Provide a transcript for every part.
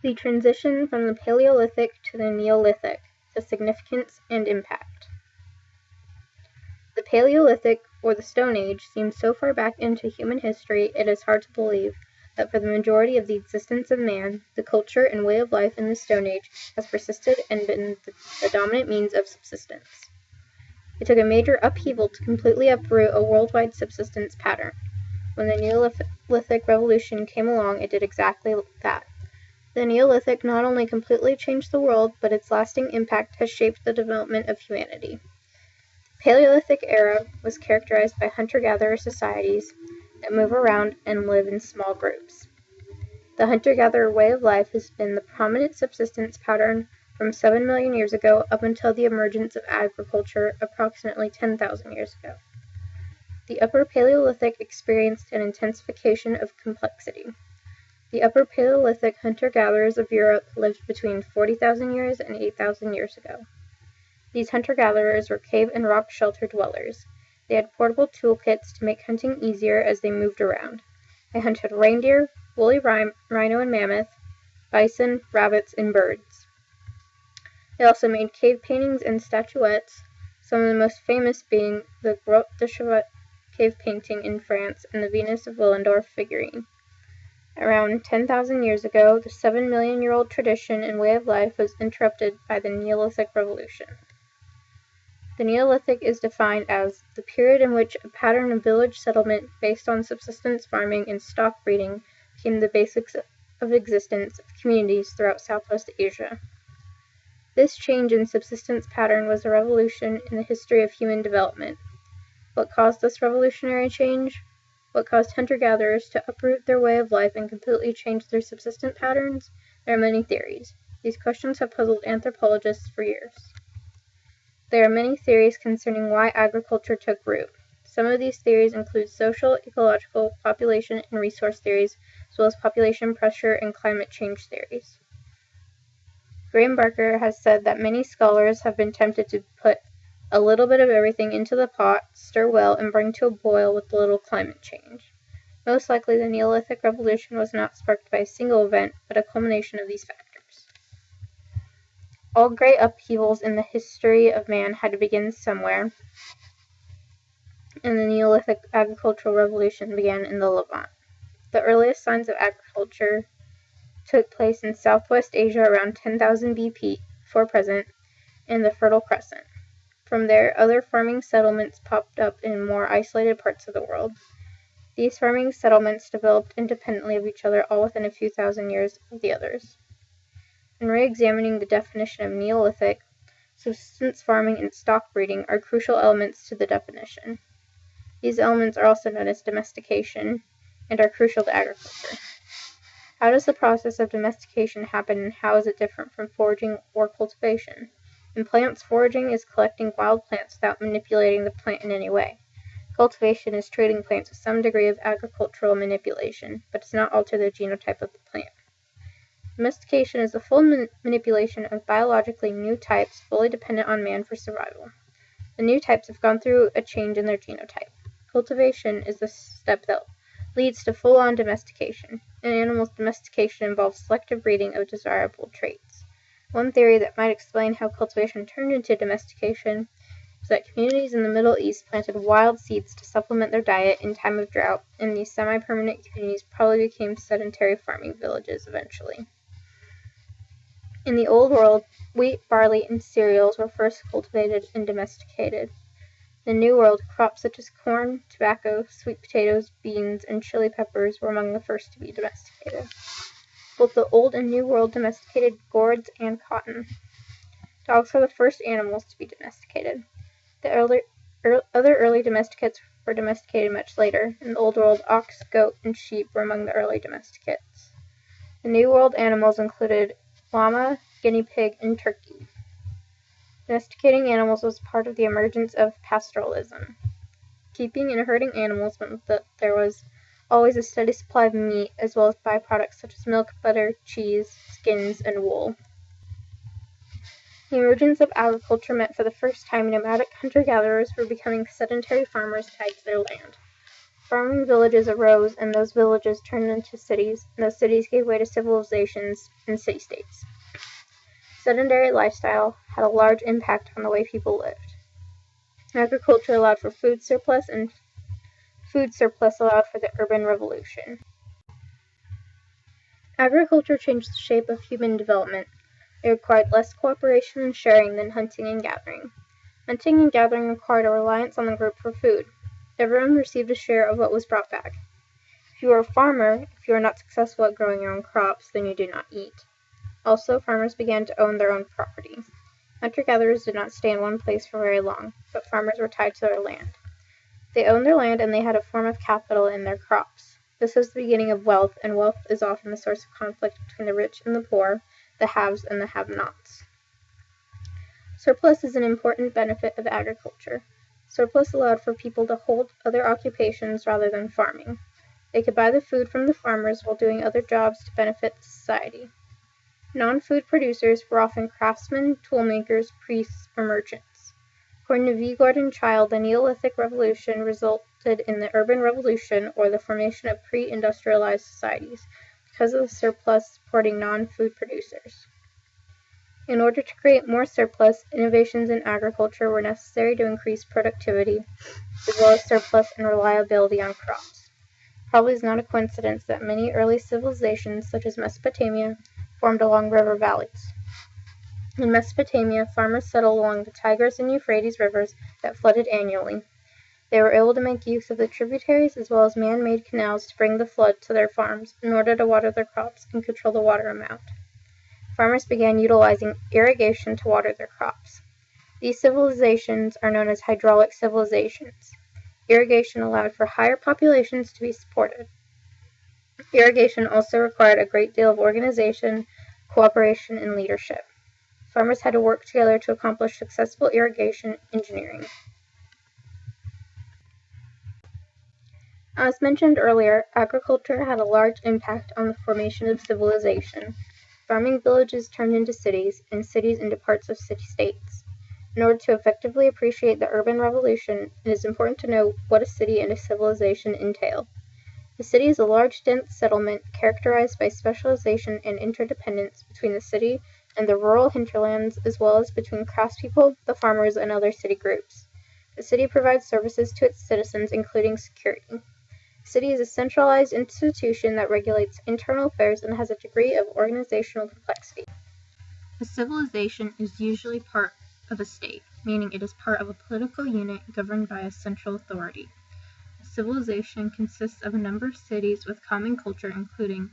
The transition from the Paleolithic to the Neolithic, the significance and impact. The Paleolithic, or the Stone Age, seems so far back into human history it is hard to believe that for the majority of the existence of man, the culture and way of life in the Stone Age has persisted and been the dominant means of subsistence. It took a major upheaval to completely uproot a worldwide subsistence pattern. When the Neolithic Revolution came along, it did exactly that. The Neolithic not only completely changed the world, but its lasting impact has shaped the development of humanity. The Paleolithic era was characterized by hunter-gatherer societies that move around and live in small groups. The hunter-gatherer way of life has been the prominent subsistence pattern from 7 million years ago up until the emergence of agriculture approximately 10,000 years ago. The Upper Paleolithic experienced an intensification of complexity. The Upper Paleolithic hunter-gatherers of Europe lived between 40,000 years and 8,000 years ago. These hunter-gatherers were cave and rock shelter dwellers. They had portable toolkits to make hunting easier as they moved around. They hunted reindeer, woolly rhino and mammoth, bison, rabbits, and birds. They also made cave paintings and statuettes, some of the most famous being the Grotte de Chevet cave painting in France and the Venus of Willendorf figurine. Around 10,000 years ago, the 7-million-year-old tradition and way of life was interrupted by the Neolithic Revolution. The Neolithic is defined as the period in which a pattern of village settlement based on subsistence farming and stock breeding became the basics of existence of communities throughout Southwest Asia. This change in subsistence pattern was a revolution in the history of human development. What caused this revolutionary change? What caused hunter-gatherers to uproot their way of life and completely change their subsistence patterns? There are many theories. These questions have puzzled anthropologists for years. There are many theories concerning why agriculture took root. Some of these theories include social, ecological, population, and resource theories, as well as population pressure and climate change theories. Graham Barker has said that many scholars have been tempted to put a little bit of everything into the pot, stir well, and bring to a boil with a little climate change. Most likely the Neolithic Revolution was not sparked by a single event, but a culmination of these factors. All great upheavals in the history of man had to begin somewhere, and the Neolithic agricultural revolution began in the Levant. The earliest signs of agriculture took place in Southwest Asia around 10,000 BP before present in the Fertile Crescent. From there, other farming settlements popped up in more isolated parts of the world. These farming settlements developed independently of each other, all within a few thousand years of the others. In re-examining the definition of Neolithic, subsistence farming and stock breeding are crucial elements to the definition. These elements are also known as domestication and are crucial to agriculture. How does the process of domestication happen, and how is it different from foraging or cultivation? In plants, foraging is collecting wild plants without manipulating the plant in any way. Cultivation is treating plants with some degree of agricultural manipulation, but does not alter the genotype of the plant. Domestication is the full manipulation of biologically new types fully dependent on man for survival. The new types have gone through a change in their genotype. Cultivation is the step that leads to full-on domestication. An animal's domestication involves selective breeding of desirable traits. One theory that might explain how cultivation turned into domestication is that communities in the Middle East planted wild seeds to supplement their diet in time of drought, and these semi-permanent communities probably became sedentary farming villages eventually. In the Old World, wheat, barley, and cereals were first cultivated and domesticated. In the New World, crops such as corn, tobacco, sweet potatoes, beans, and chili peppers were among the first to be domesticated. Both the Old and New World domesticated gourds and cotton. Dogs were the first animals to be domesticated. The other early domesticates were domesticated much later. In the Old World, ox, goat, and sheep were among the early domesticates. The New World animals included llama, guinea pig, and turkey. Domesticating animals was part of the emergence of pastoralism. Keeping and herding animals meant that there was always a steady supply of meat, as well as byproducts such as milk, butter, cheese, skins, and wool. The emergence of agriculture meant for the first time nomadic hunter-gatherers were becoming sedentary farmers tied to their land. Farming villages arose, and those villages turned into cities, and those cities gave way to civilizations and city-states. Sedentary lifestyle had a large impact on the way people lived. Agriculture allowed for food surplus, and food surplus allowed for the urban revolution. Agriculture changed the shape of human development. It required less cooperation and sharing than hunting and gathering. Hunting and gathering required a reliance on the group for food. Everyone received a share of what was brought back. If you were a farmer, if you were not successful at growing your own crops, then you did not eat. Also, farmers began to own their own property. Hunter-gatherers did not stay in one place for very long, but farmers were tied to their land. They owned their land, and they had a form of capital in their crops. This was the beginning of wealth, and wealth is often the source of conflict between the rich and the poor, the haves and the have-nots. Surplus is an important benefit of agriculture. Surplus allowed for people to hold other occupations rather than farming. They could buy the food from the farmers while doing other jobs to benefit the society. Non-food producers were often craftsmen, toolmakers, priests, or merchants. According to V. Gordon Child, the Neolithic Revolution resulted in the urban revolution, or the formation of pre-industrialized societies, because of the surplus supporting non-food producers. In order to create more surplus, innovations in agriculture were necessary to increase productivity, as well as surplus and reliability on crops. Probably is not a coincidence that many early civilizations, such as Mesopotamia, formed along river valleys. In Mesopotamia, farmers settled along the Tigris and Euphrates rivers that flooded annually. They were able to make use of the tributaries as well as man-made canals to bring the flood to their farms in order to water their crops and control the water amount. Farmers began utilizing irrigation to water their crops. These civilizations are known as hydraulic civilizations. Irrigation allowed for higher populations to be supported. Irrigation also required a great deal of organization, cooperation, and leadership. Farmers had to work together to accomplish successful irrigation engineering. As mentioned earlier, agriculture had a large impact on the formation of civilization. Farming villages turned into cities, and cities into parts of city-states. In order to effectively appreciate the urban revolution, it is important to know what a city and a civilization entail. A city is a large, dense settlement characterized by specialization and interdependence between the city and the rural hinterlands, as well as between craftspeople, the farmers, and other city groups. The city provides services to its citizens, including security. A city is a centralized institution that regulates internal affairs and has a degree of organizational complexity. A civilization is usually part of a state, meaning it is part of a political unit governed by a central authority. A civilization consists of a number of cities with common culture, including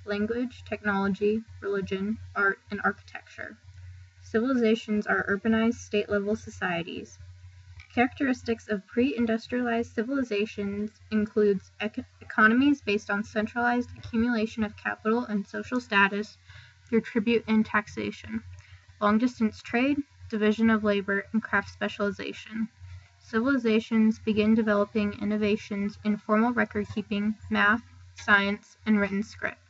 language, technology, religion, art, and architecture. Civilizations are urbanized, state-level societies. Characteristics of pre-industrialized civilizations includes economies based on centralized accumulation of capital and social status through tribute and taxation, long-distance trade, division of labor, and craft specialization. Civilizations begin developing innovations in formal record-keeping, math, science, and written script.